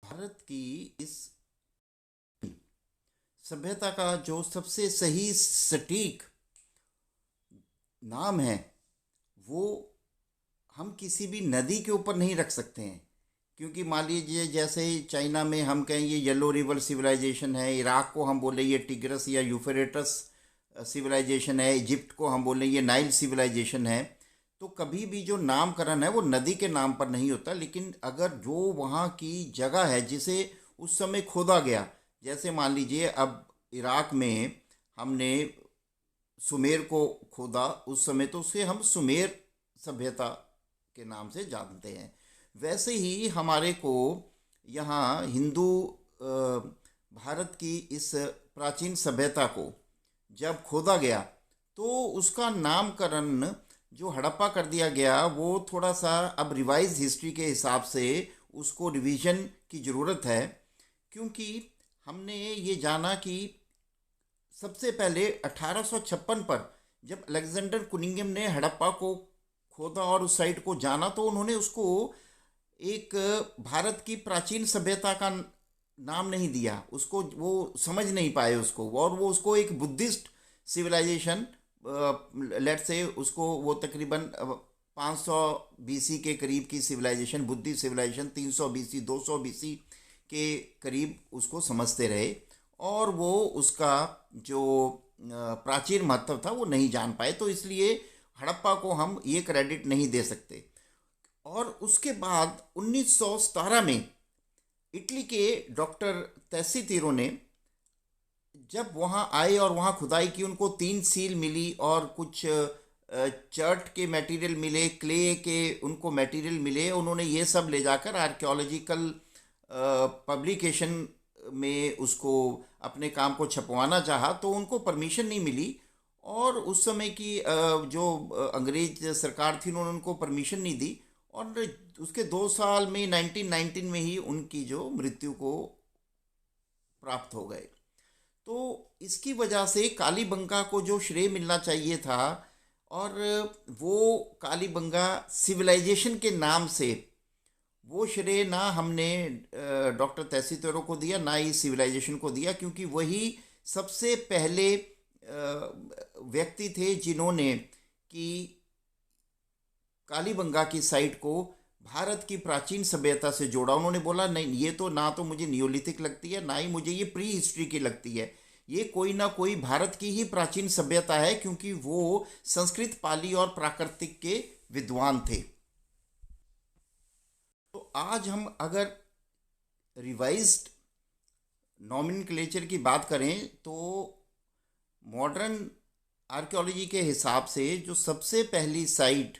भारत की इस सभ्यता का जो सबसे सही सटीक नाम है, वो हम किसी भी नदी के ऊपर नहीं रख सकते हैं। क्योंकि मान लीजिए जैसे चाइना में हम कहें ये येलो रिवर सिविलाइजेशन है, इराक को हम बोले ये टिग्रस या यूफ्रेटस सिविलाइजेशन है, इजिप्ट को हम बोले ये नाइल सिविलाइजेशन है। तो कभी भी जो नामकरण है वो नदी के नाम पर नहीं होता, लेकिन अगर जो वहाँ की जगह है जिसे उस समय खोदा गया, जैसे मान लीजिए अब इराक में हमने सुमेर को खोदा उस समय, तो उसे हम सुमेर सभ्यता के नाम से जानते हैं। वैसे ही हमारे को यहाँ हिंदू भारत की इस प्राचीन सभ्यता को जब खोदा गया, तो उसका नामकरण जो हड़प्पा कर दिया गया वो थोड़ा सा अब रिवाइज हिस्ट्री के हिसाब से उसको रिवीजन की ज़रूरत है। क्योंकि हमने ये जाना कि सबसे पहले 1856 पर जब अलेक्जेंडर कुनिंगम ने हड़प्पा को खोदा और उस साइट को जाना, तो उन्होंने उसको एक भारत की प्राचीन सभ्यता का नाम नहीं दिया, उसको वो समझ नहीं पाए उसको, और वो उसको एक बुद्धिस्ट सिविलाइजेशन लेट से उसको वो तकरीबन 500 बीसी के करीब की civilisation, Buddhist civilisation 300 BC 200 BC के करीब उसको समझते रहे, और वो उसका जो प्राचीन महत्व था वो नहीं जान पाए। तो इसलिए हड़प्पा को हम ये क्रेडिट नहीं दे सकते। और उसके बाद 1917 में इटली के डॉक्टर तैसीतीरो ने जब वहाँ आए और वहाँ खुदाई की, उनको 3 सील मिली और कुछ चर्ट के मटेरियल मिले, क्ले के उनको मटेरियल मिले। उन्होंने ये सब ले जाकर आर्कियोलॉजिकल पब्लिकेशन में उसको अपने काम को छपवाना चाहा, तो उनको परमिशन नहीं मिली। और उस समय की जो अंग्रेज सरकार थी, उन्होंने उनको परमिशन नहीं दी, और उसके 2 साल में 1919 में ही उनकी जो मृत्यु को प्राप्त हो गए। तो इसकी वजह से कालीबंगा को जो श्रेय मिलना चाहिए था, और वो कालीबंगा सिविलाइजेशन के नाम से वो श्रेय ना हमने डॉक्टर तैसीतोरो को दिया, ना ही सिविलाइजेशन को दिया। क्योंकि वही सबसे पहले व्यक्ति थे जिन्होंने कि कालीबंगा की साइट को भारत की प्राचीन सभ्यता से जोड़ा। उन्होंने बोला नहीं, ये तो ना तो मुझे नियोलिथिक लगती है, ना ही मुझे ये प्री हिस्ट्री की लगती है, ये कोई ना कोई भारत की ही प्राचीन सभ्यता है। क्योंकि वो संस्कृत, पाली और प्राकृतिक के विद्वान थे। तो आज हम अगर रिवाइज्ड नॉमेनक्लेचर की बात करें, तो मॉडर्न आर्कियोलॉजी के हिसाब से जो सबसे पहली साइट